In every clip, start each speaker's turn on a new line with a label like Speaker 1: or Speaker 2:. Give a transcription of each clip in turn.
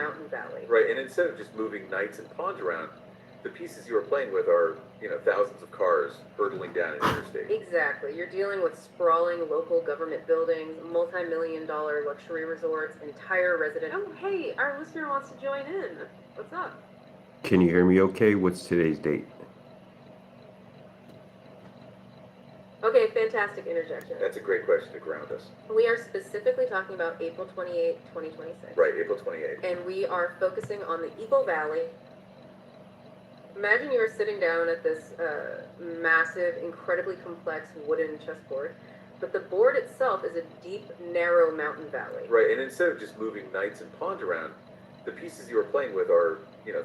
Speaker 1: mountain valley.
Speaker 2: Right, and instead of just moving knights and pawns around, the pieces you are playing with are, thousands of cars hurtling down an interstate.
Speaker 1: Exactly. You're dealing with sprawling local government buildings, multi-million-dollar luxury resorts, entire residential... Oh, hey, our listener wants to join in. What's up?
Speaker 3: Can you hear me okay? What's today's date?
Speaker 1: Okay, fantastic interjection.
Speaker 2: That's a great question to ground us.
Speaker 1: We are specifically talking about April 28, 2026.
Speaker 2: Right, April 28th.
Speaker 1: And we are focusing on the Eagle Valley. Imagine you are sitting down at this massive, incredibly complex wooden chessboard, but the board itself is a deep, narrow mountain valley.
Speaker 2: Right, and instead of just moving knights and pawns around, the pieces you are playing with are,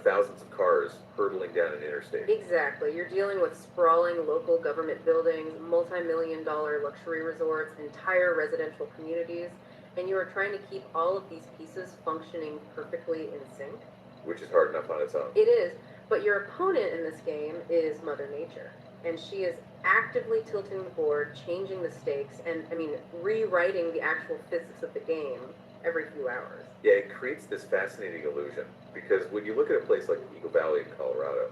Speaker 2: thousands of cars hurtling down an interstate.
Speaker 1: Exactly. You're dealing with sprawling local government buildings, multi-million-dollar luxury resorts, entire residential communities, and you are trying to keep all of these pieces functioning perfectly in sync.
Speaker 2: Which is hard enough on its own.
Speaker 1: It is, but your opponent in this game is Mother Nature, and she is actively tilting the board, changing the stakes, and, rewriting the actual physics of the game every few hours.
Speaker 2: Yeah, it creates this fascinating illusion, because when you look at a place like Eagle Valley in Colorado,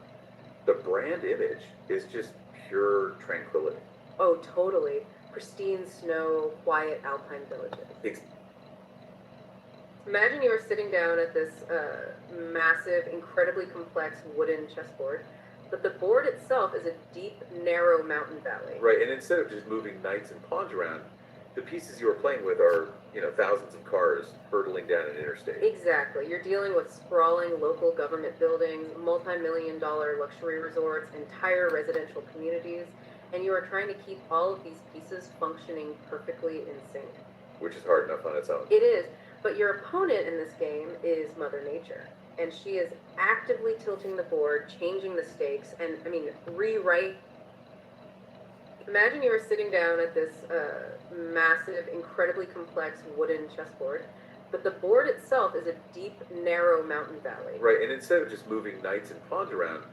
Speaker 2: the brand image is just pure tranquility.
Speaker 1: Oh, totally. Pristine snow, quiet alpine villages. Imagine you are sitting down at this massive, incredibly complex wooden chessboard, but the board itself is a deep, narrow mountain valley.
Speaker 2: Right, and instead of just moving knights and pawns around, the pieces you are playing with are, thousands of cars hurtling down an interstate.
Speaker 1: Exactly. You're dealing with sprawling local government buildings, multi-million-dollar luxury resorts, entire residential communities, and you are trying to keep all of these pieces functioning perfectly in sync.
Speaker 2: Which is hard enough on its own.
Speaker 1: It is, but your opponent in this game is Mother Nature, and she is actively tilting the board, changing the stakes, and, rewrite. Imagine you are sitting down at this massive, incredibly complex wooden chessboard, but the board itself is a deep, narrow mountain valley.
Speaker 2: Right, and instead of just moving knights and pawns around,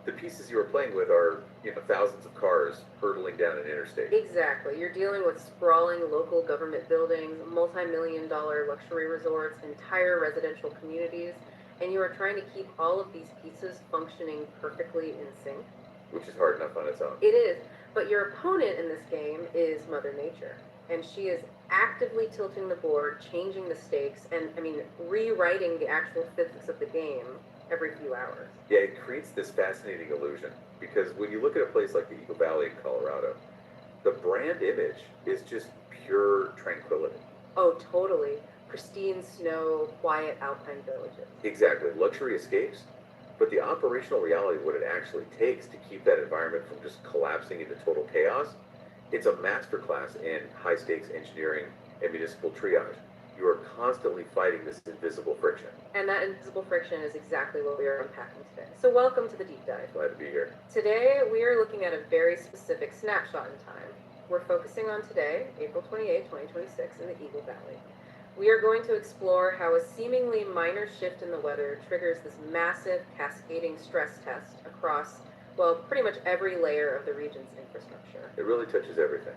Speaker 2: the pieces you are playing with are, thousands of cars hurtling down an interstate.
Speaker 1: Exactly. You're dealing with sprawling local government buildings, multi-million-dollar luxury resorts, entire residential communities, and you are trying to keep all of these pieces functioning perfectly in sync.
Speaker 2: Which is hard enough on its own.
Speaker 1: It is, but your opponent in this game is Mother Nature, and she is actively tilting the board, changing the stakes, and, rewriting the actual physics of the game every few hours.
Speaker 2: Yeah, it creates this fascinating illusion, because when you look at a place like the Eagle Valley in Colorado, the brand image is just pure tranquility.
Speaker 1: Oh, totally. Pristine snow, quiet alpine villages.
Speaker 2: Exactly. Luxury escapes, but the operational reality of what it actually takes to keep that environment from just collapsing into total chaos, it's a masterclass in high-stakes engineering and municipal triage. You are constantly fighting this invisible friction.
Speaker 1: And that invisible friction is exactly what we are unpacking today. So welcome to the deep dive.
Speaker 2: Glad to be here.
Speaker 1: Today, we are looking at a very specific snapshot in time. We're focusing on today, April 28, 2026, in the Eagle Valley. We are going to explore how a seemingly minor shift in the weather triggers this massive cascading stress test across, pretty much every layer of the region's infrastructure.
Speaker 2: It really touches everything.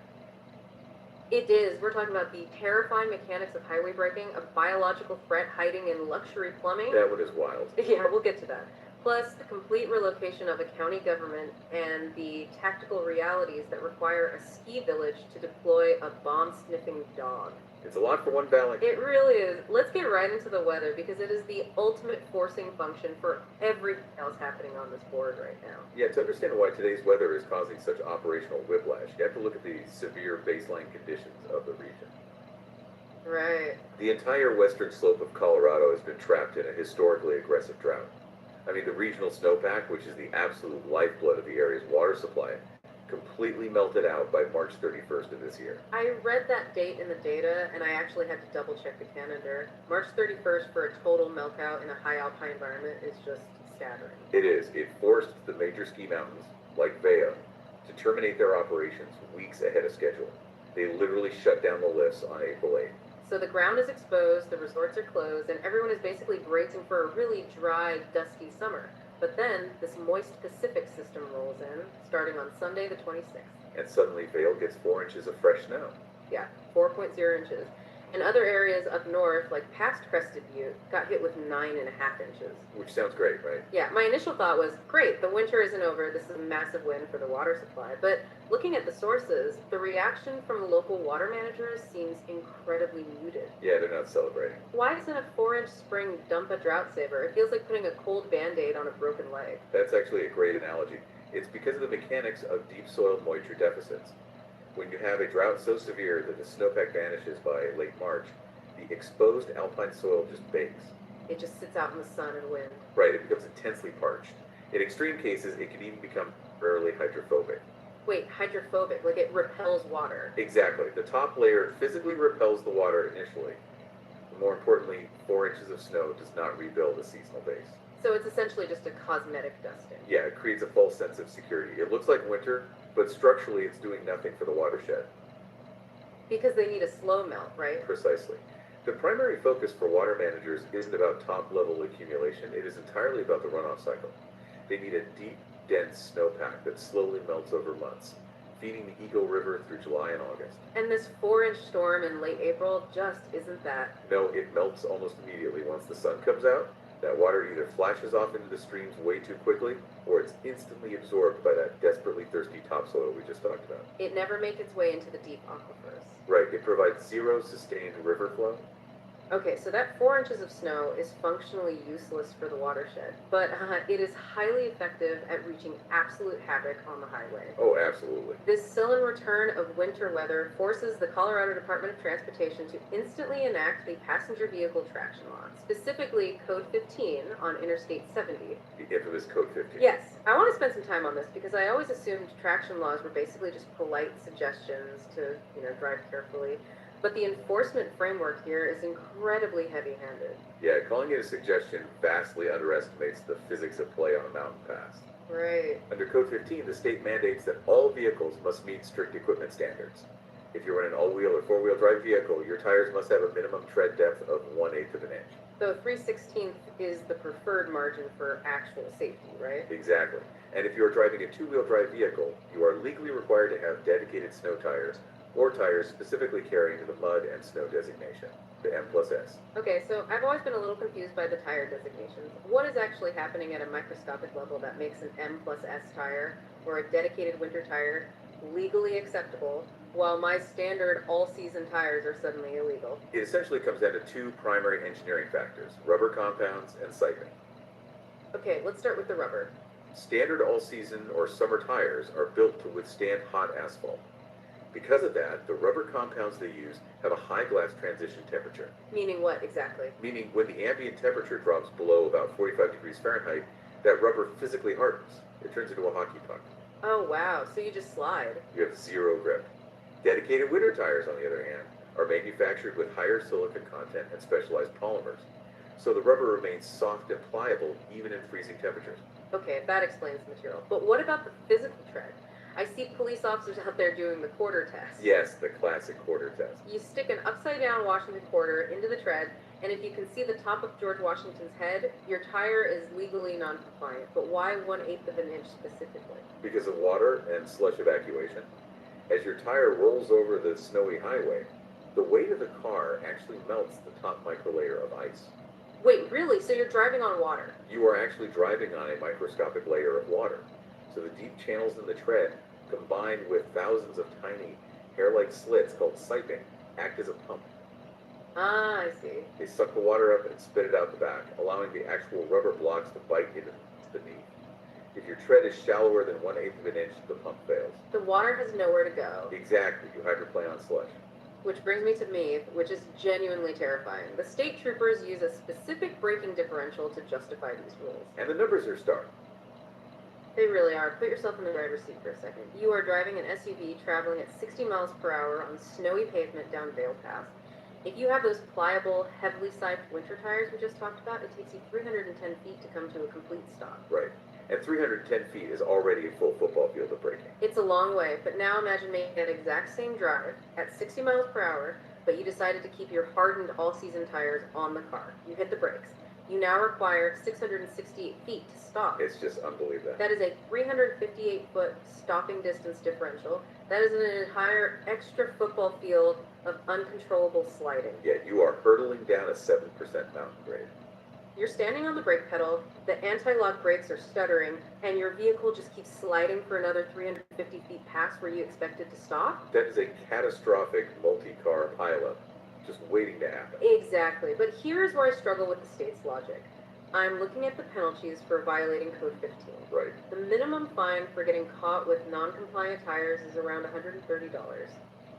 Speaker 1: It is. We're talking about the terrifying mechanics of highway braking, a biological threat hiding in luxury plumbing.
Speaker 2: That one is wild.
Speaker 1: Yeah, we'll get to that. Plus, the complete relocation of a county government and the tactical realities that require a ski village to deploy a bomb-sniffing dog.
Speaker 2: It's a lot for one valley.
Speaker 1: It really is. Let's get right into the weather, because it is the ultimate forcing function for everything else happening on this board right now.
Speaker 2: Yeah, to understand why today's weather is causing such operational whiplash, you have to look at the severe baseline conditions of the region.
Speaker 1: Right.
Speaker 2: The entire western slope of Colorado has been trapped in a historically aggressive drought. The regional snowpack, which is the absolute lifeblood of the area's water supply, completely melted out by March 31st of this year.
Speaker 1: I read that date in the data, and I actually had to double check the calendar. March 31st for a total meltdown in a high alpine environment is just staggering.
Speaker 2: It is. It forced the major ski mountains, like Vaya, to terminate their operations weeks ahead of schedule. They literally shut down the lifts on April 8th.
Speaker 1: So the ground is exposed, the resorts are closed, and everyone is basically bracing for a really dry, dusty summer. But then, this moist Pacific system rolls in, starting on Sunday the 26th.
Speaker 2: And suddenly Vail gets 4 inches of fresh snow.
Speaker 1: Yeah, 4.0 inches. And other areas up north, like past Crested Butte, got hit with 9.5 inches.
Speaker 2: Which sounds great, right?
Speaker 1: Yeah, my initial thought was, great, the winter isn't over, this is a massive win for the water supply. But looking at the sources, the reaction from local water managers seems incredibly muted.
Speaker 2: Yeah, they're not celebrating.
Speaker 1: Why doesn't a 4-inch spring dump a drought saver? It feels like putting a cold Band-Aid on a broken leg.
Speaker 2: That's actually a great analogy. It's because of the mechanics of deep soil moisture deficits. When you have a drought so severe that the snowpack vanishes by late March, the exposed alpine soil just bakes.
Speaker 1: It just sits out in the sun and wind.
Speaker 2: Right, it becomes intensely parched. In extreme cases, it can even become rarely hydrophobic.
Speaker 1: Wait, hydrophobic, like it repels water.
Speaker 2: Exactly. The top layer physically repels the water initially. More importantly, 4 inches of snow does not rebuild a seasonal base.
Speaker 1: So it's essentially just a cosmetic dusting.
Speaker 2: Yeah, it creates a false sense of security. It looks like winter, but structurally it's doing nothing for the watershed.
Speaker 1: Because they need a slow melt, right?
Speaker 2: Precisely. The primary focus for water managers isn't about top-level accumulation, it is entirely about the runoff cycle. They need a deep, dense snowpack that slowly melts over months, feeding the Eagle River through July and August.
Speaker 1: And this 4-inch storm in late April just isn't that.
Speaker 2: No, it melts almost immediately once the sun comes out. That water either flashes off into the streams way too quickly, or it's instantly absorbed by that desperately thirsty topsoil we just talked about.
Speaker 1: It never makes its way into the deep aquifers.
Speaker 2: Right, it provides zero sustained river flow.
Speaker 1: Okay, so that 4 inches of snow is functionally useless for the watershed, but it is highly effective at wreaking absolute havoc on the highway.
Speaker 2: Oh, absolutely.
Speaker 1: This sullen return of winter weather forces the Colorado Department of Transportation to instantly enact the passenger vehicle traction law, specifically Code 15 on Interstate 70.
Speaker 2: The infamous Code 15.
Speaker 1: Yes, I want to spend some time on this because I always assumed traction laws were basically just polite suggestions to, drive carefully. But the enforcement framework here is incredibly heavy-handed.
Speaker 2: Yeah, calling it a suggestion vastly underestimates the physics at play on a mountain pass.
Speaker 1: Right.
Speaker 2: Under Code 15, the state mandates that all vehicles must meet strict equipment standards. If you're in an all-wheel or four-wheel drive vehicle, your tires must have a minimum tread depth of 1/8 of an inch.
Speaker 1: So 3/16 is the preferred margin for actual safety, right?
Speaker 2: Exactly. And if you are driving a two-wheel drive vehicle, you are legally required to have dedicated snow tires or tires specifically carrying the mud and snow designation, the M+S.
Speaker 1: Okay, so I've always been a little confused by the tire designations. What is actually happening at a microscopic level that makes an M+S tire or a dedicated winter tire legally acceptable, while my standard all-season tires are suddenly illegal?
Speaker 2: It essentially comes down to two primary engineering factors, rubber compounds and siping.
Speaker 1: Okay, let's start with the rubber.
Speaker 2: Standard all-season or summer tires are built to withstand hot asphalt. Because of that, the rubber compounds they use have a high glass transition temperature.
Speaker 1: Meaning what exactly?
Speaker 2: Meaning when the ambient temperature drops below about 45 degrees Fahrenheit, that rubber physically hardens. It turns into a hockey puck.
Speaker 1: Oh wow, so you just slide.
Speaker 2: You have zero grip. Dedicated winter tires, on the other hand, are manufactured with higher silicon content and specialized polymers. So the rubber remains soft and pliable even in freezing temperatures.
Speaker 1: Okay, that explains the material. But what about the physical tread? I see police officers out there doing the quarter test.
Speaker 2: Yes, the classic quarter test.
Speaker 1: You stick an upside-down Washington quarter into the tread, and if you can see the top of George Washington's head, your tire is legally non-compliant. But why 1/8 of an inch specifically?
Speaker 2: Because of water and slush evacuation. As your tire rolls over the snowy highway, the weight of the car actually melts the top microlayer of ice.
Speaker 1: Wait, really? So you're driving on water?
Speaker 2: You are actually driving on a microscopic layer of water. So the deep channels in the tread, combined with thousands of tiny hair-like slits called siping, act as a pump.
Speaker 1: Ah, I see.
Speaker 2: They suck the water up and spit it out the back, allowing the actual rubber blocks to bite into beneath. If your tread is shallower than 1/8 of an inch, the pump fails.
Speaker 1: The water has nowhere to go.
Speaker 2: Exactly, you hydroplane on slush.
Speaker 1: Which brings me to me, which is genuinely terrifying. The state troopers use a specific braking differential to justify these rules.
Speaker 2: And the numbers are stark.
Speaker 1: They really are. Put yourself in the driver's seat for a second. You are driving an SUV traveling at 60 miles per hour on snowy pavement down Vale Pass. If you have those pliable, heavily siped winter tires we just talked about, it takes you 310 feet to come to a complete stop.
Speaker 2: Right. And 310 feet is already a full football field of braking.
Speaker 1: It's a long way, but now imagine making that exact same drive at 60 miles per hour, but you decided to keep your hardened all-season tires on the car. You hit the brakes. You now require 668 feet to stop.
Speaker 2: It's just unbelievable.
Speaker 1: That is a 358-foot stopping distance differential. That is an entire extra football field of uncontrollable sliding.
Speaker 2: Yeah, you are hurtling down a 7% mountain grade.
Speaker 1: You're standing on the brake pedal, the anti-lock brakes are stuttering, and your vehicle just keeps sliding for another 350 feet past where you expected to stop?
Speaker 2: That is a catastrophic multi-car pileup just waiting to happen.
Speaker 1: Exactly, but here's where I struggle with the state's logic. I'm looking at the penalties for violating Code 15.
Speaker 2: Right.
Speaker 1: The minimum fine for getting caught with non-compliant tires is around $130.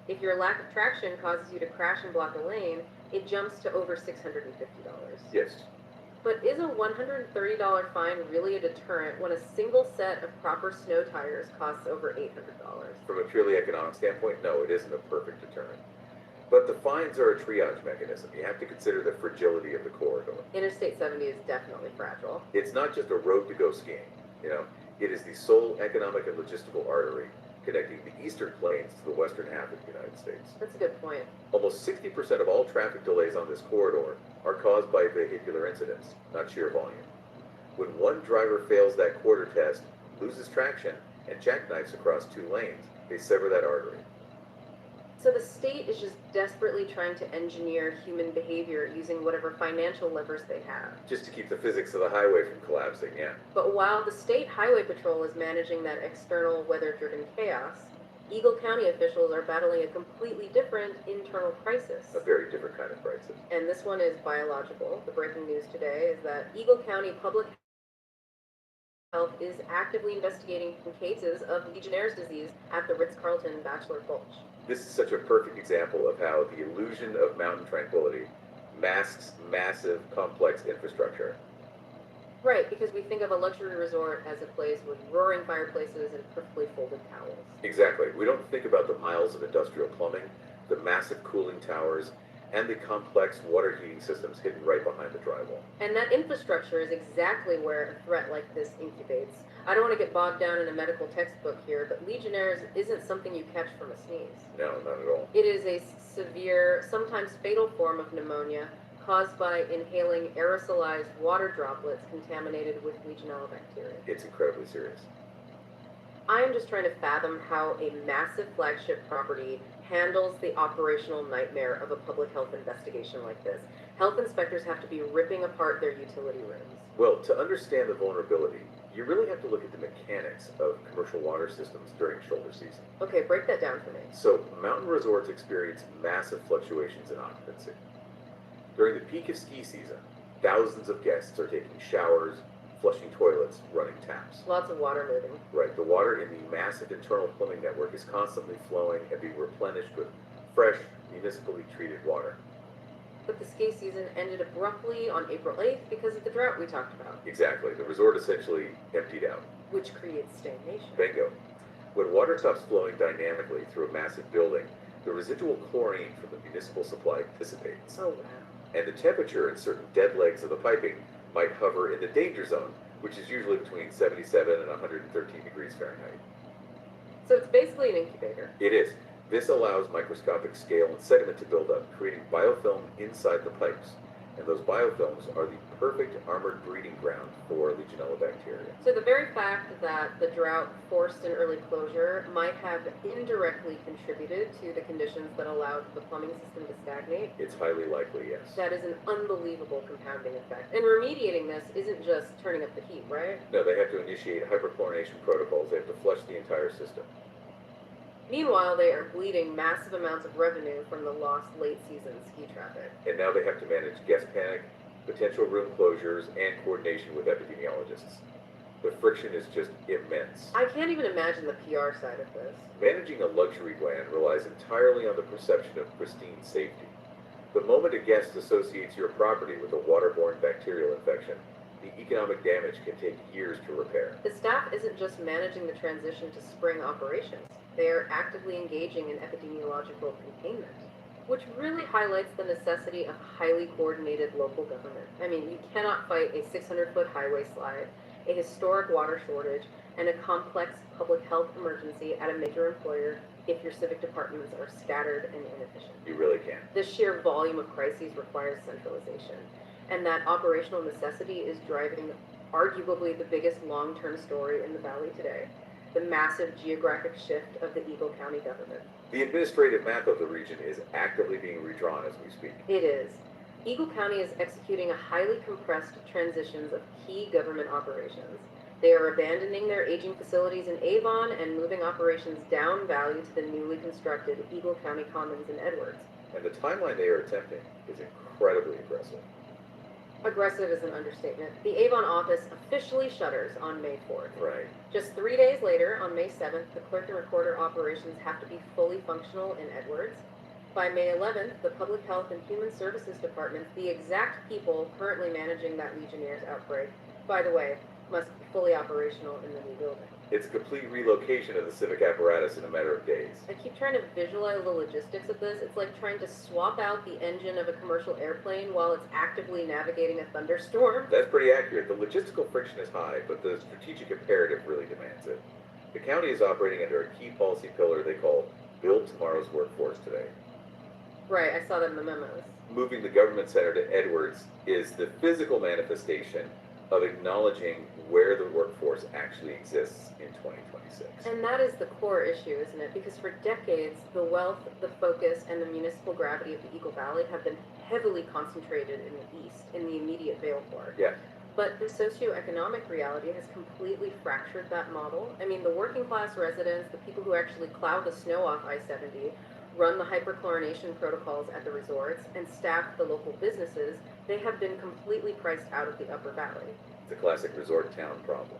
Speaker 1: If your lack of traction causes you to crash and block a lane, it jumps to over $650.
Speaker 2: Yes.
Speaker 1: But is a $130 fine really a deterrent when a single set of proper snow tires costs over $800?
Speaker 2: From a purely economic standpoint, no, it isn't a perfect deterrent. But the fines are a triage mechanism. You have to consider the fragility of the corridor.
Speaker 1: Interstate 70 is definitely fragile.
Speaker 2: It's not just a road to go skiing, it is the sole economic and logistical artery connecting the eastern plains to the western half of the United States.
Speaker 1: That's a good point.
Speaker 2: Almost 60% of all traffic delays on this corridor are caused by vehicular incidents, not sheer volume. When one driver fails that quarter test, loses traction, and jackknifes across 2 lanes, they sever that artery.
Speaker 1: So the state is just desperately trying to engineer human behavior using whatever financial levers they have.
Speaker 2: Just to keep the physics of the highway from collapsing, yeah.
Speaker 1: But while the state highway patrol is managing that external weather-driven chaos, Eagle County officials are battling a completely different internal crisis.
Speaker 2: A very different kind of crisis.
Speaker 1: And this one is biological. The breaking news today is that Eagle County Public Health is actively investigating cases of Legionnaire's disease at the Ritz-Carlton Bachelor Gulch.
Speaker 2: This is such a perfect example of how the illusion of mountain tranquility masks massive, complex infrastructure.
Speaker 1: Right, because we think of a luxury resort as a place with roaring fireplaces and perfectly folded towels.
Speaker 2: Exactly. We don't think about the miles of industrial plumbing, the massive cooling towers, and the complex water heating systems hidden right behind the drywall.
Speaker 1: And that infrastructure is exactly where a threat like this incubates. I don't want to get bogged down in a medical textbook here, but Legionnaire's isn't something you catch from a sneeze.
Speaker 2: No, not at all.
Speaker 1: It is a severe, sometimes fatal form of pneumonia caused by inhaling aerosolized water droplets contaminated with Legionella bacteria.
Speaker 2: It's incredibly serious.
Speaker 1: I am just trying to fathom how a massive flagship property handles the operational nightmare of a public health investigation like this. Health inspectors have to be ripping apart their utility rooms.
Speaker 2: Well, to understand the vulnerability, you really have to look at the mechanics of commercial water systems during shoulder season.
Speaker 1: Okay, break that down for me.
Speaker 2: So, mountain resorts experience massive fluctuations in occupancy. During the peak of ski season, thousands of guests are taking showers, flushing toilets, running taps.
Speaker 1: Lots of water moving.
Speaker 2: Right, the water in the massive internal plumbing network is constantly flowing and being replenished with fresh, municipally treated water.
Speaker 1: But the ski season ended abruptly on April 8th because of the drought we talked about.
Speaker 2: Exactly, the resort essentially emptied out.
Speaker 1: Which creates stagnation.
Speaker 2: Bingo. When water stops flowing dynamically through a massive building, the residual chlorine from the municipal supply dissipates.
Speaker 1: Oh, wow.
Speaker 2: And the temperature in certain dead legs of the piping might hover in the danger zone, which is usually between 77 and 113 degrees Fahrenheit.
Speaker 1: So it's basically an incubator.
Speaker 2: It is. This allows microscopic scale and sediment to build up, creating biofilm inside the pipes. And those biofilms are the perfect armored breeding ground for Legionella bacteria.
Speaker 1: So the very fact that the drought forced an early closure might have indirectly contributed to the conditions that allowed the plumbing system to stagnate.
Speaker 2: It's highly likely, yes.
Speaker 1: That is an unbelievable compounding effect. And remediating this isn't just turning up the heat, right?
Speaker 2: No, they have to initiate hyperchlorination protocols. They have to flush the entire system.
Speaker 1: Meanwhile, they are bleeding massive amounts of revenue from the lost late season ski traffic.
Speaker 2: And now they have to manage guest panic, potential room closures, and coordination with epidemiologists. The friction is just immense.
Speaker 1: I can't even imagine the PR side of this.
Speaker 2: Managing a luxury gland relies entirely on the perception of pristine safety. The moment a guest associates your property with a waterborne bacterial infection, the economic damage can take years to repair.
Speaker 1: The staff isn't just managing the transition to spring operations. They are actively engaging in epidemiological containment, which really highlights the necessity of highly coordinated local government. I mean, you cannot fight a 600-foot highway slide, a historic water shortage, and a complex public health emergency at a major employer if your civic departments are scattered and inefficient.
Speaker 2: You really can.
Speaker 1: The sheer volume of crises requires centralization, and that operational necessity is driving arguably the biggest long-term story in the Valley today. the massive geographic shift of the Eagle County government.
Speaker 2: The administrative map of the region is actively being redrawn as we speak.
Speaker 1: It is. Eagle County is executing a highly compressed transitions of key government operations. They are abandoning their aging facilities in Avon and moving operations down valley to the newly constructed Eagle County Commons in Edwards.
Speaker 2: And the timeline they are attempting is incredibly aggressive.
Speaker 1: Aggressive is an understatement. The Avon office officially shutters on May 4th.
Speaker 2: Right.
Speaker 1: Just 3 days later, on May 7th, the clerk and recorder operations have to be fully functional in Edwards. By May 11th, the Public Health and Human Services Department, the exact people currently managing that Legionnaires outbreak, by the way, must be fully operational in the new building.
Speaker 2: It's a complete relocation of the civic apparatus in a matter of days.
Speaker 1: I keep trying to visualize the logistics of this. It's like trying to swap out the engine of a commercial airplane while it's actively navigating a thunderstorm.
Speaker 2: That's pretty accurate. The logistical friction is high, but the strategic imperative really demands it. The county is operating under a key policy pillar they call Build Tomorrow's Workforce today.
Speaker 1: Right, I saw that in the memos.
Speaker 2: Moving the government center to Edwards is the physical manifestation of acknowledging where the workforce actually exists in 2026.
Speaker 1: And that is the core issue, isn't it? Because for decades, the wealth, the focus, and the municipal gravity of the Eagle Valley have been heavily concentrated in the east, in the immediate Vale Fork.
Speaker 2: Yeah.
Speaker 1: But the socioeconomic reality has completely fractured that model. I mean, the working class residents, the people who actually plow the snow off I-70, run the hyperchlorination protocols at the resorts, and staff the local businesses, they have been completely priced out of the Upper Valley.
Speaker 2: It's a classic resort town problem.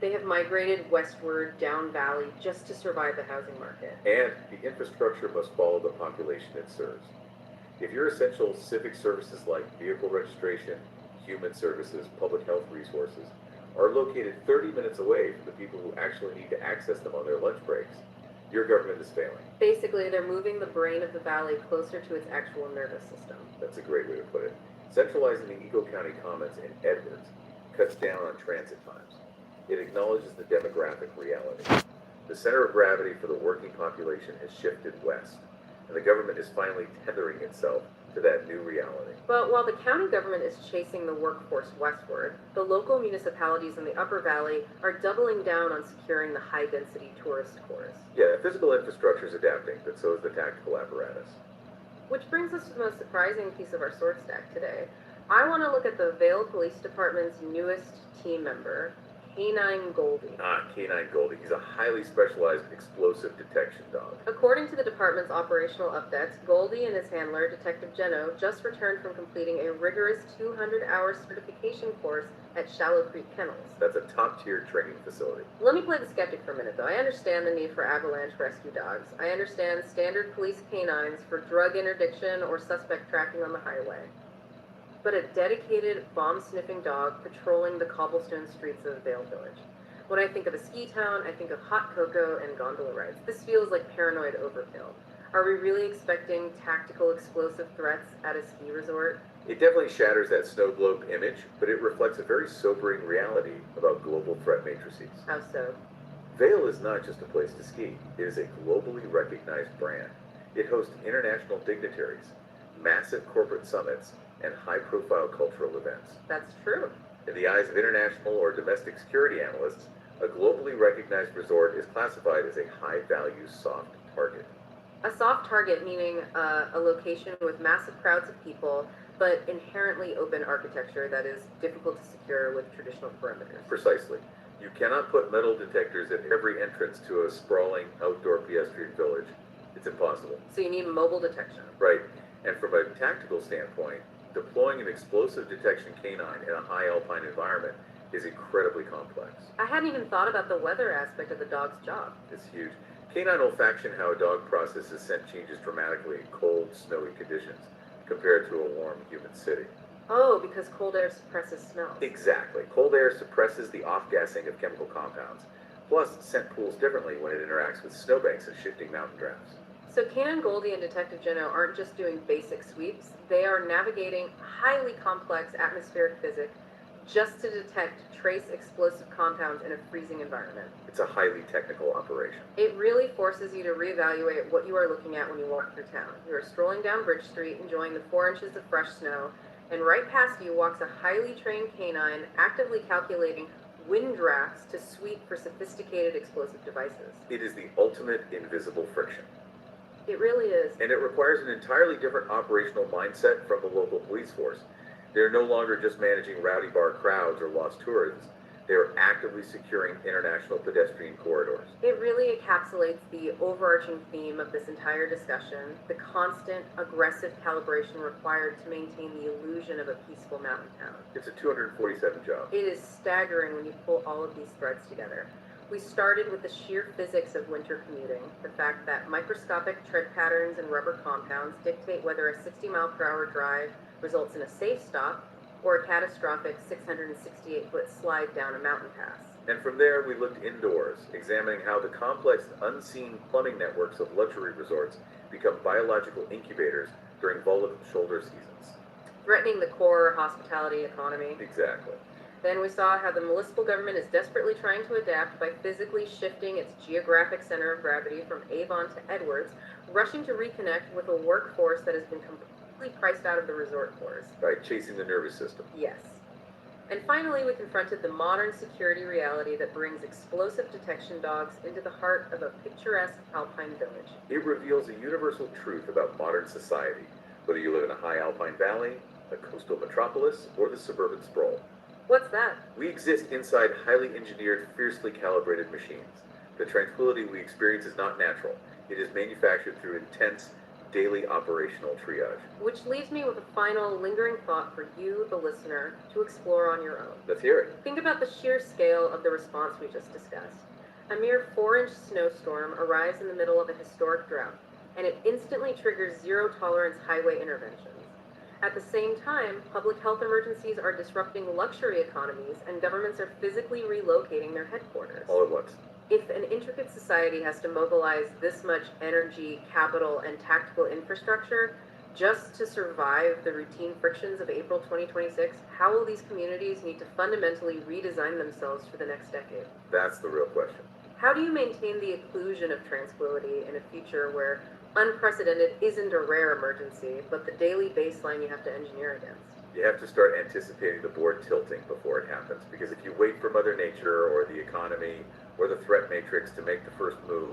Speaker 1: They have migrated westward, down valley, just to survive the housing market.
Speaker 2: And the infrastructure must follow the population it serves. If your essential civic services like vehicle registration, human services, public health resources are located 30 minutes away from the people who actually need to access them on their lunch breaks, your government is failing.
Speaker 1: Basically, they're moving the brain of the valley closer to its actual nervous system.
Speaker 2: That's a great way to put it. Centralizing the Eagle County Commons in Edwards cuts down on transit times. It acknowledges the demographic reality. The center of gravity for the working population has shifted west, and the government is finally tethering itself to that new reality.
Speaker 1: But while the county government is chasing the workforce westward, the local municipalities in the Upper Valley are doubling down on securing the high-density tourist cores.
Speaker 2: Yeah, physical infrastructure is adapting, but so is the tactical apparatus.
Speaker 1: Which brings us to the most surprising piece of our sword stack today. I want to look at the Vale Police Department's newest team member, Canine Goldie.
Speaker 2: Canine Goldie. He's a highly specialized explosive detection dog.
Speaker 1: According to the department's operational updates, Goldie and his handler, Detective Geno, just returned from completing a rigorous 200-hour certification course at Shallow Creek Kennels.
Speaker 2: That's a top-tier training facility.
Speaker 1: Let me play the skeptic for a minute, though. I understand the need for avalanche rescue dogs. I understand standard police canines for drug interdiction or suspect tracking on the highway. But a dedicated bomb-sniffing dog patrolling the cobblestone streets of Vale Village. When I think of a ski town, I think of hot cocoa and gondola rides. This feels like paranoid overkill. Are we really expecting tactical explosive threats at a ski resort?
Speaker 2: It definitely shatters that snow globe image, but it reflects a very sobering reality about global threat matrices.
Speaker 1: How so?
Speaker 2: Vale is not just a place to ski. It is a globally recognized brand. It hosts international dignitaries, massive corporate summits, and high-profile cultural events.
Speaker 1: That's true.
Speaker 2: In the eyes of international or domestic security analysts, a globally recognized resort is classified as a high-value soft target.
Speaker 1: A soft target meaning a location with massive crowds of people, but inherently open architecture that is difficult to secure with traditional perimeters.
Speaker 2: Precisely. You cannot put metal detectors at every entrance to a sprawling outdoor pedestrian village. It's impossible.
Speaker 1: So you need mobile detection.
Speaker 2: Right. And from a tactical standpoint, deploying an explosive detection canine in a high alpine environment is incredibly complex.
Speaker 1: I hadn't even thought about the weather aspect of the dog's job.
Speaker 2: It's huge. Canine olfaction, how a dog processes scent, changes dramatically in cold, snowy conditions compared to a warm, humid city.
Speaker 1: Oh, because cold air suppresses smells.
Speaker 2: Exactly. Cold air suppresses the off-gassing of chemical compounds. Plus, scent pools differently when it interacts with snowbanks and shifting mountain drafts.
Speaker 1: So Canine Goldie and Detective Geno aren't just doing basic sweeps, they are navigating highly complex atmospheric physics just to detect trace explosive compounds in a freezing environment.
Speaker 2: It's a highly technical operation.
Speaker 1: It really forces you to reevaluate what you are looking at when you walk through town. You are strolling down Bridge Street, enjoying the 4 inches of fresh snow, and right past you walks a highly trained canine actively calculating wind drafts to sweep for sophisticated explosive devices.
Speaker 2: It is the ultimate invisible friction.
Speaker 1: It really is.
Speaker 2: And it requires an entirely different operational mindset from the local police force. They're no longer just managing rowdy bar crowds or lost tourists. They are actively securing international pedestrian corridors.
Speaker 1: It really encapsulates the overarching theme of this entire discussion, the constant, aggressive calibration required to maintain the illusion of a peaceful mountain town.
Speaker 2: It's a 247 job.
Speaker 1: It is staggering when you pull all of these threads together. We started with the sheer physics of winter commuting, the fact that microscopic tread patterns and rubber compounds dictate whether a 60-mile-per-hour drive results in a safe stop or a catastrophic 668-foot slide down a mountain pass.
Speaker 2: And from there, we looked indoors, examining how the complex, unseen plumbing networks of luxury resorts become biological incubators during volatile shoulder seasons.
Speaker 1: Threatening the core hospitality economy.
Speaker 2: Exactly.
Speaker 1: Then we saw how the municipal government is desperately trying to adapt by physically shifting its geographic center of gravity from Avon to Edwards, rushing to reconnect with a workforce that has been completely priced out of the resort cores.
Speaker 2: By chasing the nervous system.
Speaker 1: Yes. And finally, we confronted the modern security reality that brings explosive detection dogs into the heart of a picturesque alpine village.
Speaker 2: It reveals a universal truth about modern society, whether you live in a high alpine valley, a coastal metropolis, or the suburban sprawl.
Speaker 1: What's that?
Speaker 2: We exist inside highly engineered, fiercely calibrated machines. The tranquility we experience is not natural. It is manufactured through intense, daily operational triage.
Speaker 1: Which leaves me with a final lingering thought for you, the listener, to explore on your own.
Speaker 2: Let's hear it.
Speaker 1: Think about the sheer scale of the response we just discussed. A mere 4-inch snowstorm arrives in the middle of a historic drought, and it instantly triggers zero-tolerance highway interventions. At the same time, public health emergencies are disrupting luxury economies, and governments are physically relocating their headquarters.
Speaker 2: All at once.
Speaker 1: If an intricate society has to mobilize this much energy, capital, and tactical infrastructure just to survive the routine frictions of April 2026, how will these communities need to fundamentally redesign themselves for the next decade?
Speaker 2: That's the real question.
Speaker 1: How do you maintain the illusion of tranquility in a future where unprecedented isn't a rare emergency, but the daily baseline you have to engineer against?
Speaker 2: You have to start anticipating the board tilting before it happens, because if you wait for Mother Nature or the economy or the threat matrix to make the first move,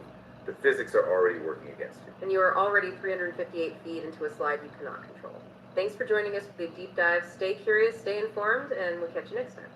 Speaker 2: the physics are already working against you.
Speaker 1: And you are already 358 feet into a slide you cannot control. Thanks for joining us for the deep dive. Stay curious, stay informed, and we'll catch you next time.